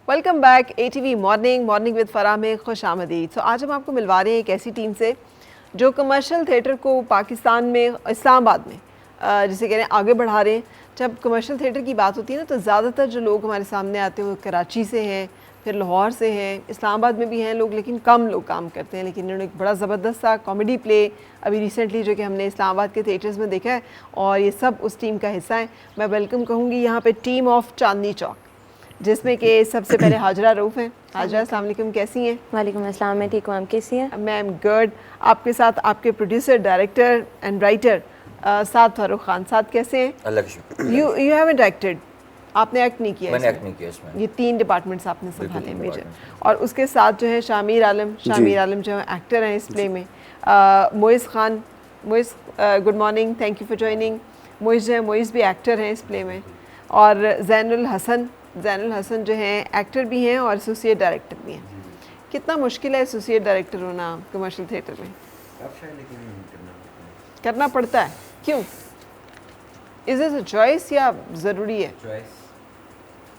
Welcome back ATV morning with Farah में खुश आमदीद। तो आज हम आपको मिलवा रहे हैं एक ऐसी टीम से जो कमर्शियल थिएटर को पाकिस्तान में इस्लामाबाद में जिसे कह रहे हैं आगे बढ़ा रहे हैं। जब कमर्शियल थिएटर की बात होती है ना तो ज़्यादातर जो लोग हमारे सामने आते हैं वो कराची से हैं, फिर लाहौर से हैं, इस्लामाबाद में भी हैं लोग, लेकिन कम लोग काम करते हैं। लेकिन इन्होंने एक बड़ा ज़बरदस्त सा कॉमेडी प्ले अभी रिसेंटली जो कि हमने इस्लामाबाद के थिएटर्स में देखा है और ये सब उस टीम का हिस्सा है। मैं वेलकम कहूँगी यहाँ पे टीम ऑफ चांदनी चौक, जिसमें कि सबसे पहले हाजरा रऊफ़ हैं। हाजरा अस्सलाम वालेकुम, कैसी हैं? वालेकुम अस्सलाम, मैं ठीक हूँ, आप कैसी हैं? Ma'am good. आपके साथ आपके प्रोड्यूसर, डायरेक्टर एंड राइटर साद फारूक खान। साद कैसे हैं? अल्लाह का शुक्र। यू हैवंट एक्टेड, आपने एक्ट नहीं किया? मैंने एक्ट नहीं किया इसमें। ये 3 डिपार्टमेंट्स आपने संभाले मेजर। और उसके साथ जो है शामिर आलम जो है एक्टर हैं इस प्ले में। Moiz Khan, Moiz good morning, thank you for joining. Moiz भी एक्टर हैं इस प्ले में। और जैनुल हसन जो हैं एक्टर भी हैं और एसोसिएट डायरेक्टर भी हैं। कितना मुश्किल है एसोसिएट डायरेक्टर होना कमर्शियल थिएटर में? करना पड़ता है, क्यों? इज इट अ चॉइस या ज़रूरी है? चॉइस,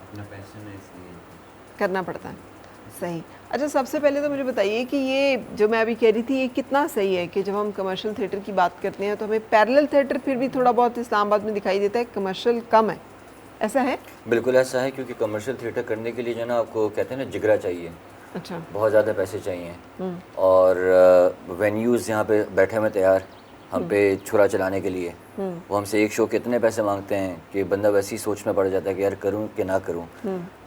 अपना पैशन है इसलिए करना पड़ता है। सही। अच्छा, सबसे पहले तो मुझे बताइए कि ये जो मैं अभी कह रही थी ये कितना सही है कि जब हम कमर्शियल थिएटर की बात करते हैं तो हमें पैरेलल थिएटर फिर भी थोड़ा बहुत इस्लामाबाद में दिखाई देता है, कमर्शियल कम है, ऐसा है? बिल्कुल ऐसा है, क्योंकि कमर्शियल थिएटर करने के लिए जो है ना आपको कहते हैं ना जिगरा चाहिए। अच्छा। बहुत ज़्यादा पैसे चाहिए और वेन्यूज़ यहाँ पे बैठे हुए तैयार हम पे छुरा चलाने के लिए। वो हमसे एक शो के इतने पैसे मांगते हैं कि बंदा वैसी सोच में पड़ जाता है कि यार करूँ कि ना करूँ।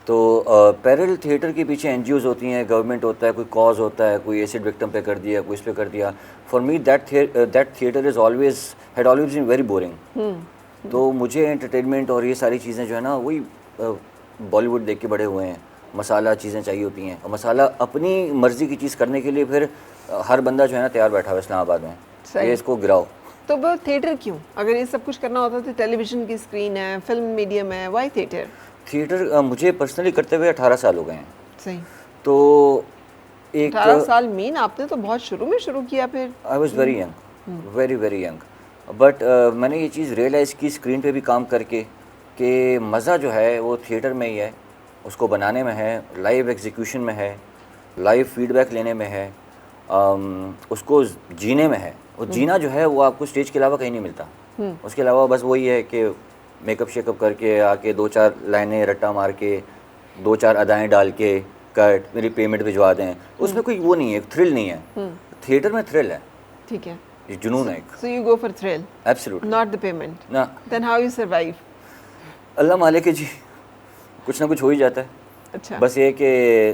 तो पैरेलल थिएटर के पीछे NGOs होती हैं, गवर्नमेंट होता है, कोई कॉज होता है, कोई एसिड विक्टिम पे कर दिया, कोई इस पे कर दिया। For me that theatre is had always been very boring. तो मुझे एंटरटेनमेंट और ये सारी चीज़ें जो है ना वही बॉलीवुड देख के बड़े हुए हैं, मसाला चीज़ें चाहिए होती हैं। और मसाला अपनी मर्ज़ी की चीज़ करने के लिए फिर हर बंदा जो है ना तैयार बैठा हुआ है इस्लामाबाद में, ये इसको गिराओ। तो वो थिएटर क्यों? अगर ये सब कुछ करना होता तो टेलीविज़न की स्क्रीन है, फिल्म मीडियम है, वाई थिएटर? थिएटर मुझे पर्सनली करते हुए 18 साल हो गए हैं। सही। तो एक 18 साल मीन आपने तो बहुत शुरू में शुरू किया फिर? I was very young, very young. But मैंने ये चीज़ रियलाइज़ की स्क्रीन पे भी काम करके कि मज़ा जो है वो थिएटर में ही है, उसको बनाने में है, लाइव एग्जीक्यूशन में है, लाइव फीडबैक लेने में है, उसको जीने में है। वो जीना जो है वो आपको स्टेज के अलावा कहीं नहीं मिलता। उसके अलावा बस वही है कि मेकअप शेकअप करके आके 2-4 लाइनें रट्टा मार के 2-4 अदाएँ डाल के कट मेरी पेमेंट भिजवा दें, उसमें कोई वो नहीं है, थ्रिल नहीं है। थिएटर में थ्रिल है। ठीक है, ये जुनून है। So you go for thrill, absolutely not the payment. ना। Then how you survive? अल्लाह मालिक है जी, कुछ ना कुछ हो ही जाता है। अच्छा। बस ये कि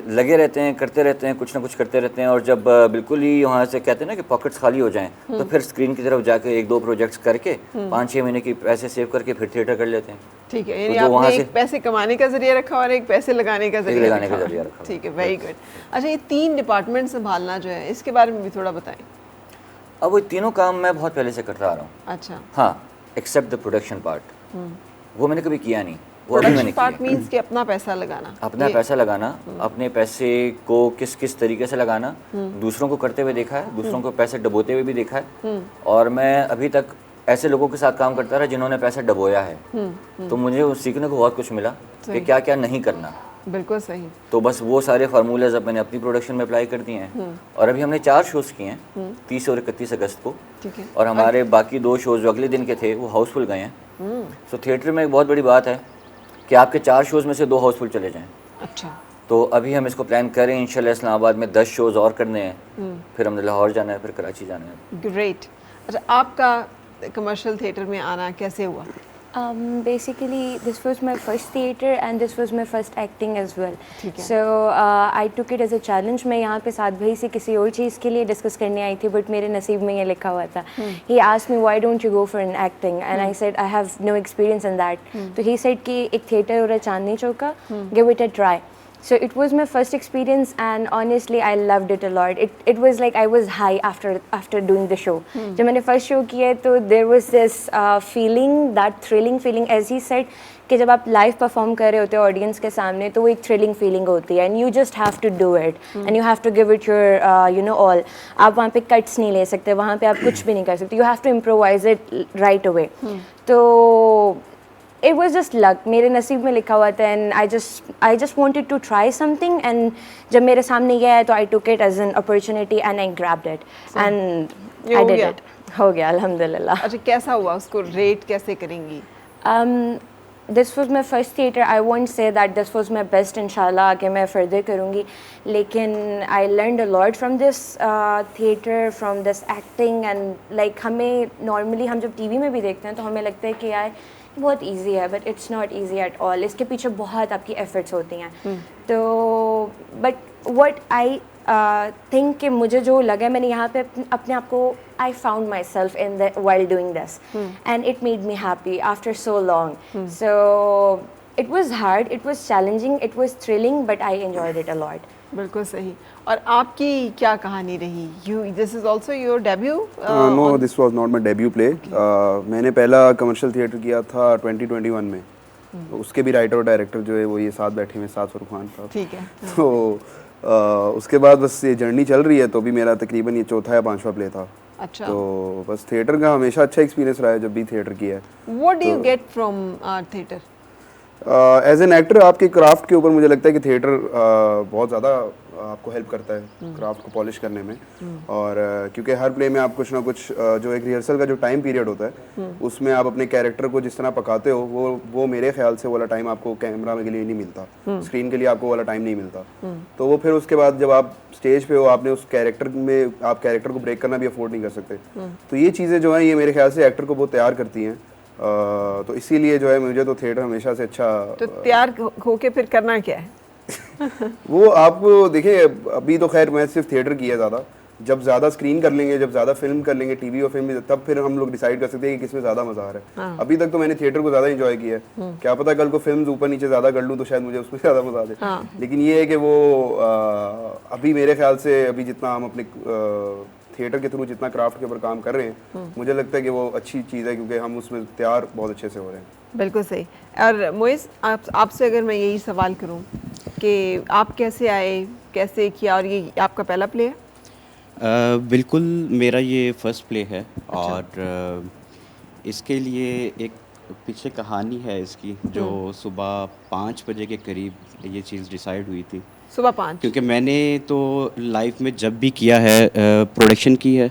लगे रहते हैं, करते रहते हैं, कुछ ना कुछ करते रहते हैं। और जब बिल्कुल ही वहाँ से कहते हैं ना कि पॉकेट्स खाली हो जाएं तो फिर स्क्रीन की तरफ जाके 1-2 प्रोजेक्ट्स करके 5-6 महीने की पैसे सेव करके फिर थिएटर कर लेते हैं। ठीक है, यानी तो आपने एक पैसे कमाने का जरिया रखा और एक पैसे लगाने का जरिया रखा। ठीक है, वेरी गुड। अच्छा, ये 3 डिपार्टमेंट संभालना जो है इसके बारे में भी थोड़ा बताएं। अब वो तीनों काम मैं बहुत पहले से करता आ रहा हूँ। अच्छा। हाँ, एक्सेप्ट द प्रोडक्शन पार्ट, वो मैंने कभी किया नहीं। प्रोडक्शन पार्ट मींस कि अपना पैसा लगाना, अपना पैसा लगाना, अपने पैसे को किस किस तरीके से लगाना, दूसरों को करते हुए देखा है, दूसरों को पैसे डबोते हुए भी देखा है। और मैं अभी तक ऐसे लोगों के साथ काम करता रहा जिन्होंने पैसा डबोया है। तो मुझे सीखने को बहुत कुछ मिला कि क्या क्या नहीं करना। बिल्कुल सही। तो बस वो सारे फार्मूलेज अब मैंने अपनी प्रोडक्शन में अप्लाई कर दिए हैं। और अभी हमने 4 शोज़ किए हैं, 30 और 31 अगस्त को। ठीक है। और हमारे बाकी 2 शोज़ जो अगले दिन के थे वो हाउसफुल गए हैं। सो थिएटर में एक बहुत बड़ी बात है कि आपके 4 शोज़ में से 2 हाउसफुल चले जाएं। अच्छा। तो अभी हम इसको प्लान करें, इंशाल्लाह इस्लामाबाद में 10 शोज़ और करने हैं, फिर हमने लाहौर जाना है, फिर कराची जाना है। ग्रेट। अच्छा, आपका कमर्शियल थिएटर में आना कैसे हुआ? Basically, this was my first theatre and this was my first acting as well. ठीक है। So I took it as a challenge. मैं यहाँ पे साद भाई से किसी और चीज़ के लिए डिस्कस करने आई थी, बट मेरे नसीब में ये लिखा हुआ था। He asked me why don't you go for an acting, and I said I have no experience in that. तो he said कि एक थिएटर हो रहा है चांदनी चौक का, give it a try. So it was my first experience and honestly I loved it a lot. It was like I was high after doing the show. जब मैंने first show किया तो there was this feeling, that thrilling feeling as he said कि जब आप live perform कर रहे होते हो ऑडियंस के सामने तो वो एक थ्रिलिंग फीलिंग होती है and you just have to do it and you have to give it your you know all. आप वहाँ पे कट्स नहीं ले सकते, वहाँ पे आप कुछ भी नहीं कर सकते, you have to improvise it right away. तो it was just luck. मेरे नसीब में लिखा हुआ था, and I just wanted to try something, and जब मेरे सामने गया है तो I took it as an opportunity and I grabbed it, and ये I हो did गया? it. हो गया अल्हम्दुलिल्लाह. अच्छा, कैसा हुआ, उसको रेट कैसे करेंगी? This was my first theatre. I won't say that this was my best. इंशाल्लाह आगे मैं further करूँगी, लेकिन I learned a lot from this theatre, from this acting, and like हमें normally हम जब TV में भी देखते हैं तो हमें लगता है कि यार बहुत easy है, but it's not easy at all. इसके पीछे बहुत आपकी efforts होती हैं. तो but what I think कि मुझे जो लगा, मैंने यहाँ पे अपने आप को I found myself in the while doing this, and it made me happy after so long. So it was hard, it was challenging, it was thrilling, but I enjoyed it a lot. बिल्कुल सही. और आपकी क्या कहानी रही? This is also your debut? No, this was not my debut play. मैंने पहला commercial theatre किया था 2021 में. उसके भी राइटर और डायरेक्टर जो है वो ये साथ बैठे हुए साथ फरूख खान साहब. ठीक है. तो उसके बाद बस ये जर्नी चल रही है, तो भी मेरा तकरीबन ये चौथा या पांचवा प्ले था. अच्छा. तो बस थिएटर का हमेशा अच्छा एक्सपीरियंस रहा है जब भी थिएटर किया है. What do you get from theatre? As an actor आपके क्राफ्ट के ऊपर मुझे लगता है कि थिएटर बहुत ज़्यादा आपको हेल्प करता है क्राफ्ट को पॉलिश करने में. और क्योंकि हर प्ले में आप कुछ ना कुछ जो एक रिहर्सल का जो टाइम पीरियड होता है उसमें आप अपने कैरेक्टर को जिस तरह पकाते हो वो मेरे ख्याल से वाला टाइम आपको कैमरा के लिए नहीं मिलता, स्क्रीन के लिए आपको वाला टाइम नहीं मिलता. तो वो फिर उसके बाद जब आप स्टेज पे हो आपने उस कैरेक्टर में आप कैरेक्टर को ब्रेक करना भी अफोर्ड नहीं कर सकते. तो ये चीज़ें जो हैं ये मेरे ख्याल से एक्टर को बहुत तैयार करती हैं. तो इसीलिए जो है मुझे तो थिएटर हमेशा से अच्छा. तो तैयार होके फिर करना क्या है? वो आप देखिए, अभी तो खैर मैं सिर्फ थिएटर किया ज़्यादा. जब ज़्यादा स्क्रीन कर लेंगे, जब ज़्यादा फिल्म कर लेंगे, टीवी और फिल्म, तब फिर हम लोग डिसाइड कर सकते हैं कि किसमें ज़्यादा मज़ा आ रहा है. अभी तक तो मैंने थिएटर को ज़्यादा एंजॉय किया है. क्या पता कल को फिल्म ऊपर नीचे ज़्यादा कर लूँ तो शायद मुझे उसमें ज़्यादा मज़ा आ जाए. लेकिन ये है कि वो अभी मेरे ख्याल से अभी जितना हम अपने थिएटर के थ्रू जितना क्राफ्ट के ऊपर काम कर रहे हैं मुझे लगता है कि वो अच्छी चीज़ है, क्योंकि हम उसमें तैयार बहुत अच्छे से हो रहे हैं. बिल्कुल सही. और मोइस, आपसे अगर मैं यही सवाल करूं कि आप कैसे आए, कैसे किया, और ये आपका पहला प्ले है? बिल्कुल मेरा ये फर्स्ट प्ले है. और इसके लिए एक पीछे कहानी है इसकी, जो सुबह 5 बजे के करीब ये चीज़ डिसाइड हुई थी. सुबह 5? क्योंकि मैंने तो लाइफ में जब भी किया है प्रोडक्शन की है,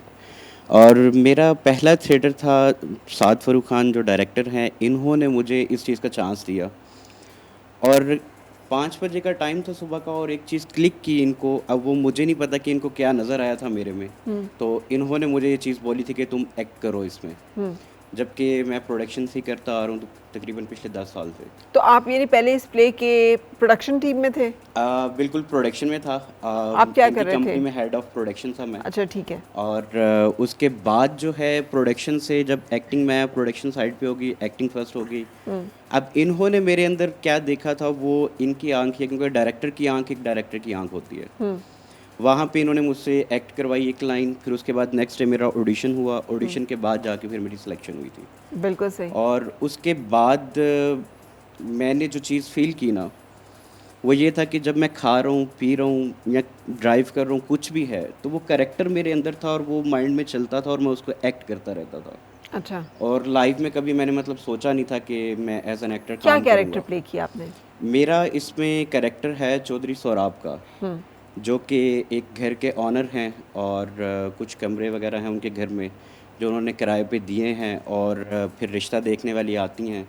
और मेरा पहला थिएटर था. साथ फरूख खान जो डायरेक्टर हैं, इन्होंने मुझे इस चीज़ का चांस दिया, और 5 बजे का टाइम था सुबह का, और एक चीज़ क्लिक की इनको. अब वो मुझे नहीं पता कि इनको क्या नज़र आया था मेरे में. तो इन्होंने मुझे ये चीज़ बोली थी कि तुम एक्ट करो इसमें, जबकि मैं प्रोडक्शन से ही करता आ रहा हूँ तकरीबन पिछले 10 साल से. तो आप यानी पहले इस प्ले के प्रोडक्शन टीम में थे? बिल्कुल प्रोडक्शन में था. आप क्या कर रहे थे? कंपनी में हेड ऑफ प्रोडक्शन था मैं. अच्छा, ठीक है. और उसके बाद जो है प्रोडक्शन से जब एक्टिंग में प्रोडक्शन साइड पे होगी, एक्टिंग फर्स्ट होगी. अब इन्होंने मेरे अंदर क्या देखा था वो इनकी आंख है, क्योंकि डायरेक्टर की आंख एक डायरेक्टर की आंख होती है. वहाँ पे इन्होंने मुझसे एक्ट करवाई एक लाइन, फिर उसके बाद नेक्स्ट डे मेरा ऑडिशन हुआ. ऑडिशन के बाद जाके फिर मेरी सिलेक्शन हुई थी. बिल्कुल सही. और उसके बाद मैंने जो चीज़ फील की ना, वो ये था कि जब मैं खा रहा हूँ, पी रहा हूँ या ड्राइव कर रहा हूँ, कुछ भी है, तो वो कैरेक्टर मेरे अंदर था और वो माइंड में चलता था और मैं उसको एक्ट करता रहता था. अच्छा. और लाइफ में कभी मैंने मतलब सोचा नहीं था कि मैं एज एन एक्टर क्या कैरेक्टर प्ले किया आपने? मेरा इसमें कैरेक्टर है चौधरी सोराब का, जो कि एक घर के ऑनर हैं, और कुछ कमरे वगैरह हैं उनके घर में जो उन्होंने किराए पे दिए हैं. और फिर रिश्ता देखने वाली आती हैं,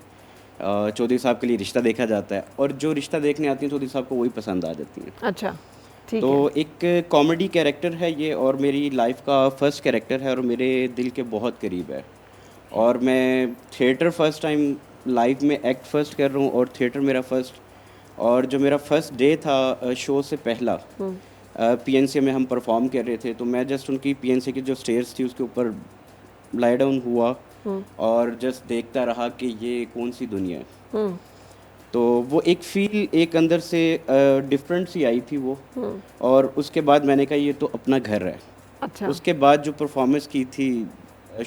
चौधरी साहब के लिए रिश्ता देखा जाता है, और जो रिश्ता देखने आती हैं चौधरी साहब को वही पसंद आ जाती हैं. अच्छा, ठीक तो है. एक कॉमेडी कैरेक्टर है ये, और मेरी लाइफ का फर्स्ट कैरेक्टर है, और मेरे दिल के बहुत करीब है. और मैं थिएटर फर्स्ट टाइम लाइफ में एक्ट फर्स्ट कर रहा हूँ, और थिएटर मेरा फर्स्ट. और जो मेरा फर्स्ट डे था शो से पहला, पीएनसी में हम परफॉर्म कर रहे थे, तो मैं जस्ट उनकी पीएनसी की जो स्टेज थी उसके ऊपर लाई डाउन हुआ और जस्ट देखता रहा कि ये कौन सी दुनिया है. तो वो एक फील एक अंदर से डिफरेंट सी आई थी वो. और उसके बाद मैंने कहा ये तो अपना घर है. अच्छा. उसके बाद जो परफॉर्मेंस की थी,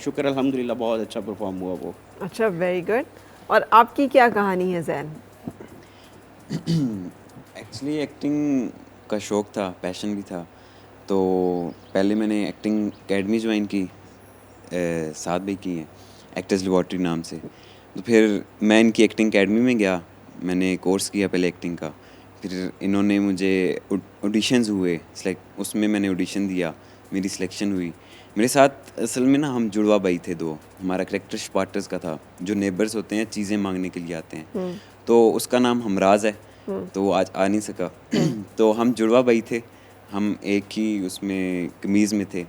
शुक्र अल्हम्दुलिल्लाह बहुत अच्छा परफॉर्म हुआ वो. अच्छा, वेरी गुड. और आपकी क्या कहानी है ज़ैन? एक्चुअली एक्टिंग का शौक़ था, पैशन भी था. तो पहले मैंने एक्टिंग एकेडमी ज्वाइन की, 7 भाई की है, एक्टर्स लेबॉर्ट्री नाम से. तो फिर मैं इनकी एक्टिंग एकेडमी में गया, मैंने कोर्स किया पहले एक्टिंग का, फिर इन्होंने मुझे ऑडिशंस हुए, सेलेक्ट, उसमें मैंने ऑडिशन दिया, मेरी सिलेक्शन हुई। मेरे साथ असल में ना हम जुड़वा भाई थे दो, हमारा करेक्टर स्पार्टस का था, जो नेबर्स होते हैं चीज़ें मांगने के लिए आते हैं, तो उसका नाम हमराज है, तो वो आज आ नहीं सका। तो हम जुड़वा भाई थे, हम एक ही उसमें कमीज़ में थे,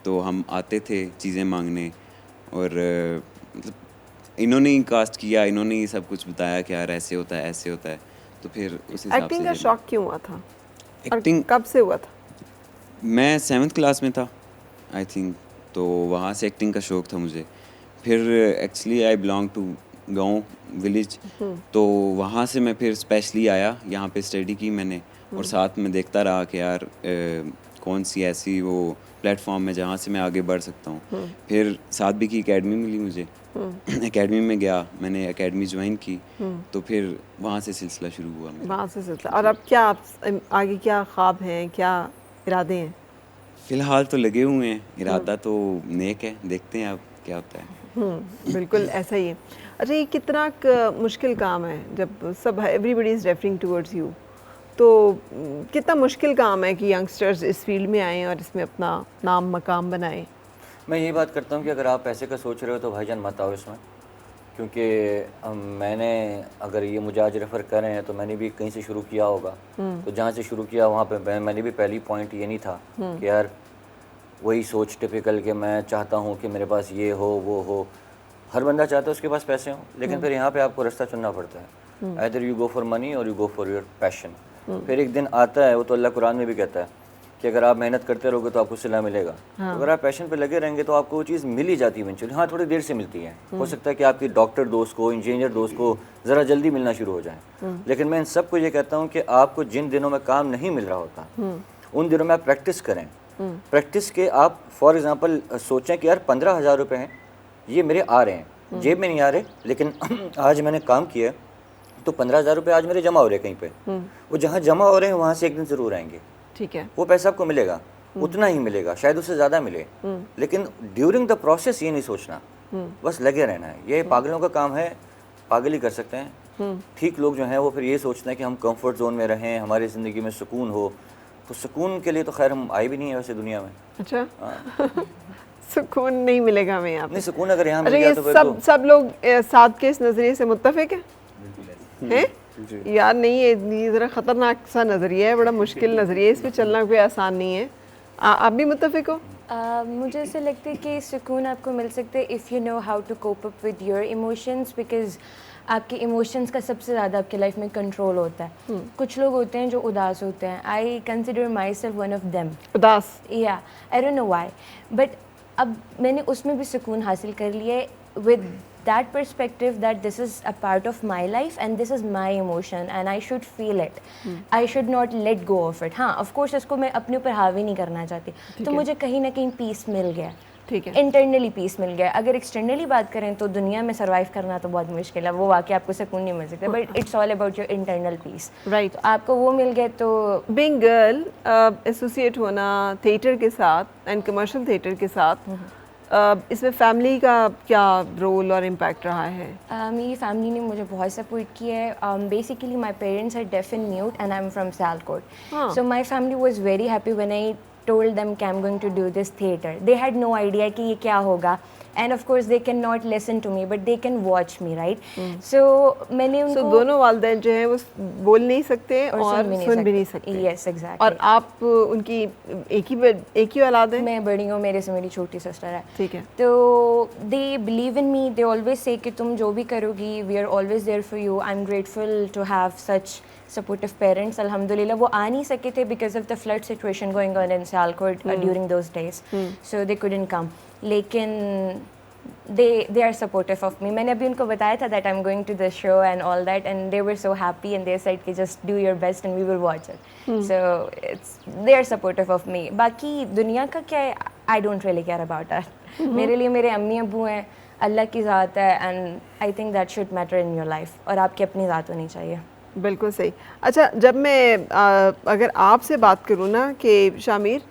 तो हम आते थे चीज़ें मांगने, और मतलब इन्होंने ही कास्ट किया, इन्होंने ही सब कुछ बताया कि यार ऐसे होता है, ऐसे होता है, तो फिर उस हिसाब से एक्टिंग का शौक क्यों हुआ था? एक्टिंग और कब से हुआ था? मैं 7th क्लास में था आई थिंक, तो वहाँ से एक्टिंग का शौक़ था मुझे। फिर एक्चुअली आई बिलोंग टू गांव विलेज, तो वहाँ से मैं फिर स्पेशली आया यहाँ पे, स्टडी की मैंने, और साथ में देखता रहा कि यार कौन सी ऐसी वो प्लेटफॉर्म है जहाँ से मैं आगे बढ़ सकता हूँ। फिर साथ भी की एकेडमी मिली मुझे, एकेडमी में गया, मैंने एकेडमी ज्वाइन की, तो फिर वहाँ से सिलसिला शुरू हुआ मेरा। वहाँ से सिलसिला। और अब क्या आप आगे क्या ख्वाब हैं, क्या इरादे हैं? फ़िलहाल तो लगे हुए हैं, इरादा तो नेक है, देखते हैं अब क्या होता है। बिल्कुल ऐसा ही है। अच्छा, ये कितना मुश्किल काम है जब सब everybody is referring towards you, तो कितना मुश्किल काम है कि यंगस्टर्स इस फील्ड में आएँ और इसमें अपना नाम मकाम बनाएं? मैं यही बात करता हूँ कि अगर आप पैसे का सोच रहे हो तो भाईजान मत आओ इसमें, क्योंकि मैंने, अगर ये मुझे आज रेफ़र कर रहे हैं तो मैंने भी कहीं से शुरू किया होगा, तो जहाँ से शुरू किया वहाँ पे मैंने भी पहली पॉइंट ये नहीं था कि यार वही सोच टिपिकल कि मैं चाहता हूँ कि मेरे पास ये हो वो हो। हर बंदा चाहता है उसके पास पैसे हों, लेकिन फिर यहाँ पे आपको रास्ता चुनना पड़ता है, either you go for money और you go for your passion. फिर एक दिन आता है, वो तो अल्लाह कुरान में भी कहता है कि अगर आप मेहनत करते रहोगे तो आपको सिला मिलेगा। तो अगर आप पैशन पे लगे रहेंगे तो आपको वो चीज़ मिल ही जाती है इवेंचुअली। हाँ, थोड़ी देर से मिलती है, हो सकता है कि आपकी डॉक्टर दोस्त को, इंजीनियर दोस्त को ज़रा जल्दी मिलना शुरू हो जाए, लेकिन मैं इन सबको ये कहता हूँ कि आपको जिन दिनों में काम नहीं मिल रहा होता उन दिनों में आप प्रैक्टिस करें। प्रैक्टिस के आप फॉर एग्ज़ाम्पल सोचें कि यार 15,000 रुपये हैं, ये मेरे आ रहे हैं, जेब में नहीं आ रहे, लेकिन आज मैंने काम किया है तो 15,000 रुपये आज मेरे जमा हो रहे हैं कहीं पे, वो जहाँ जमा हो रहे हैं वहाँ से एक दिन ज़रूर आएंगे। ठीक है, वो पैसा आपको मिलेगा, उतना ही मिलेगा, शायद उससे ज़्यादा मिले, लेकिन ड्यूरिंग द प्रोसेस ये नहीं सोचना, बस लगे रहना है। ये पागलों का काम है, पागल ही कर सकते हैं। ठीक लोग जो हैं वो फिर ये सोचते हैं कि हम कंफर्ट जोन में रहें, हमारी ज़िंदगी में सुकून हो, तो सुकून के लिए तो खैर हम आए भी नहीं है वैसे दुनिया में। अच्छा सुकून नहीं मिलेगा हमें यहाँ पे? नहीं, सुकून अगर यहाँ मिल अरे गया ये तो फिर सब तो सब लोग साथ के इस नज़रिए से मुत्तफिक हैं? यार नहीं, ये ज़रा ख़तरनाक सा नज़रिया है, बड़ा मुश्किल नज़रिया है, इस पे चलना कोई आसान नहीं है। आप भी मुत्तफिक हो? मुझे ऐसा लगता है कि सुकून आपको मिल सकता है if you know how to cope up with your emotions, because आपके इमोशंस का सबसे ज़्यादा आपके लाइफ में कंट्रोल होता है। कुछ लोग होते हैं जो उदास होते हैं, I consider my self one of them. उदास? या I don't know why, but अब मैंने उसमें भी सुकून हासिल कर लिया है with that perspective that this is a part of my life and this is my emotion and I should feel it. I should not let go of it. हाँ, of course इसको मैं अपने ऊपर हावी नहीं करना चाहती, तो मुझे कहीं ना कहीं पीस मिल गया। ठीक है, इंटरनली पीस मिल गया। अगर एक्सटर्नली बात करें तो दुनिया में सर्वाइव करना तो बहुत मुश्किल है, वो वाकई आपको सुकून नहीं मिल सकता, but it's all about your internal peace. Right. तो आपको वो मिल गया तो बीइंग गर्ल एसोसिएट होना थिएटर के साथ एंड कमर्शियल थिएटर के साथ, इसमें फैमिली का क्या रोल और इम्पैक्ट रहा है? मेरी फैमिली ने मुझे बहुत सपोर्ट किया है। Basically my parents are deaf and mute and I am from Sialkot, so my family was very happy when I told them कि I'm going to do this theater. They had no idea कि ये क्या होगा, and of course they cannot listen to me but they can watch me, right? So मैंने उनको दोनों वालिदैन जो हैं वो बोल नहीं सकते और सुन भी नहीं सकते। Yes, exactly. और आप उनकी एक ही औलाद है? मैं बड़ी हूँ, मेरे से मेरी छोटी सिस्टर है। ठीक है। तो they believe in me, they always say कि तुम जो भी करोगी we are always there for you. I'm grateful to have such supportive parents. Alhamdulillah, वो आ नहीं सके थे because of the flood situation going on in Sialkot during those days, so they couldn't come. लेकिन they are supportive of me. मैंने अभी उनको बताया था that I'm going to the show and all that, and they were so happy and they said कि just do your best and we will watch it. So they are supportive of me. बाकी दुनिया का क्या है, I don't really care about that. मेरे लिए मेरे अम्मी अब्बू हैं, अल्लाह की ज़ात है, and I think that should matter in your life. और आपकी अपनी ज़ात होनी चाहिए। बिल्कुल सही। अच्छा, जब मैं अगर आपसे बात करूँ ना कि शामिर,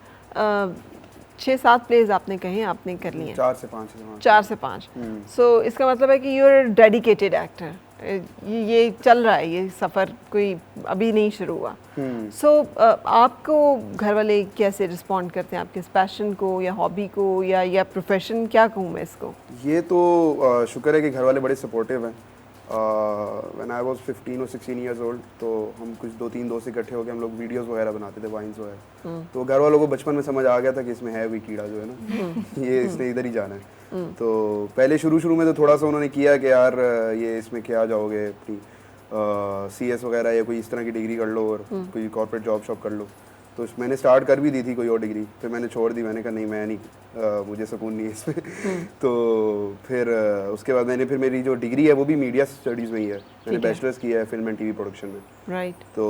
6-7 प्लेज आपने कहे आपने कर लिए हैं 4 से 5 है, हाँ। 4 से 5 सो इसका मतलब है कि यू आर डेडिकेटेड एक्टर। ये चल रहा है, ये सफ़र कोई अभी नहीं शुरू हुआ। सो आपको घर वाले कैसे रिस्पॉन्ड करते हैं आपके इस पैशन को या हॉबी को या प्रोफेशन, क्या कहूँ मैं इसको? ये तो शुक्र है कि घर वाले बड़े सपोर्टिव हैं। व्हेन आई वाज 15 और 16 इयर्स ओल्ड, तो हम कुछ 2-3 दोस्त इकट्ठे होकर हम लोग वीडियोस वगैरह बनाते थे, वाइन्स वगैरह। तो घर वालों को बचपन में समझ आ गया था कि इसमें है कोई कीड़ा जो है ना ये इसने इधर ही जाना है। तो पहले शुरू में तो थोड़ा सा उन्होंने किया कि यार ये इसमें क्या जाओगे, अपनी CS वगैरह या कोई इस तरह की डिग्री कर लो और कोई कॉर्पोरेट जॉब शॉप कर लो। तो मैंने स्टार्ट कर भी दी थी कोई और डिग्री, फिर मैंने छोड़ दी। मैंने कहा नहीं, मैं नहीं, मुझे सुकून नहीं है इसमें। तो फिर उसके बाद मैंने फिर मेरी जो डिग्री है वो भी मीडिया स्टडीज़ में ही है। मैंने बैचलर्स किया है फिल्म एंड TV प्रोडक्शन में। राइट। तो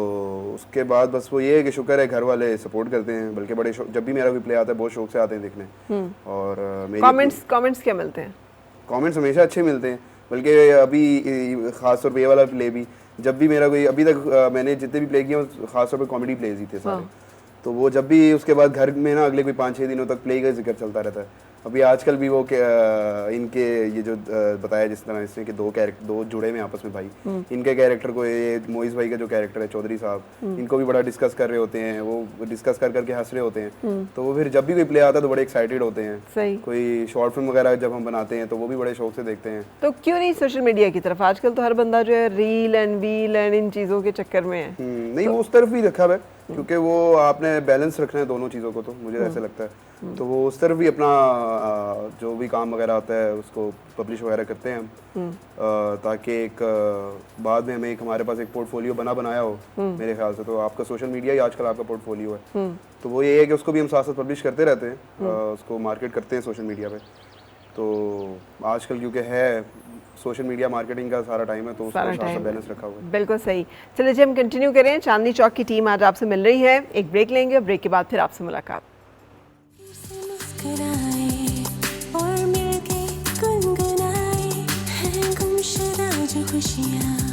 उसके बाद बस वो ये है कि शुक्र है घर वाले सपोर्ट करते हैं, बल्कि बड़े जब भी मेरा कोई प्ले आता है बहुत शौक से आते हैं देखने। और कमेंट्स क्या मिलते हैं? कमेंट्स हमेशा अच्छे मिलते हैं, बल्कि अभी खास तौर पे ये वाला प्ले भी, जब भी मेरा कोई अभी तक मैंने जितने भी प्ले किए खास तौर पे कॉमेडी प्लेज ही थे सारे। तो वो जब भी उसके बाद घर में ना अगले कोई 5-6 दिनों तक प्ले का जिक्र चलता रहता है। अभी आजकल भी वो इनके ये जो बताया जिस तरह इसने कि दो जुड़े में आपस में भाई, इनके कैरेक्टर को, ये मोइस भाई का जो कैरेक्टर है चौधरी साहब, इनको भी बड़ा डिस्कस कर रहे होते हैं, वो डिस्कस कर करके हंस रहे होते हैं। तो वो फिर जब भी कोई प्ले आता है तो बड़े एक्साइटेड होते हैं। सही। कोई शॉर्ट फिल्म वगैरह जब हम बनाते हैं तो वो भी बड़े शौक से देखते हैं। तो क्यों नहीं सोशल मीडिया की तरफ? आजकल तो हर बंदा जो है रील एंड वील एंड इन चीज़ों के चक्कर में है। नहीं, वो उस तरफ भी रखा है क्योंकि वो आपने बैलेंस रखना है दोनों चीज़ों को, तो मुझे ऐसा लगता है। तो वो उस तरफ भी अपना जो भी काम वगैरह आता है उसको पब्लिश वगैरह करते हैं हम, ताकि एक बाद में हमें हमारे पास एक पोर्टफोलियो बनाया हो। मेरे ख्याल से तो आपका सोशल मीडिया ही आजकल आपका पोर्टफोलियो है। तो वो ये है कि उसको भी हम साथ साथ पब्लिश करते रहते हैं, उसको मार्केट करते हैं सोशल मीडिया पे। तो आजकल क्योंकि है सोशल मीडिया मार्केटिंग का सारा टाइम है, तो उसका सारा बैलेंस रखा हुआ है। बिल्कुल सही। चलिए जी, हम कंटिन्यू करें। चांदनी चौक की टीम आज आपसे मिल रही है। एक ब्रेक लेंगे, ब्रेक के बाद फिर आपसे मुलाकात। और मिलके गुनगुनाए हैं गुमशुदा जो खुशियाँ।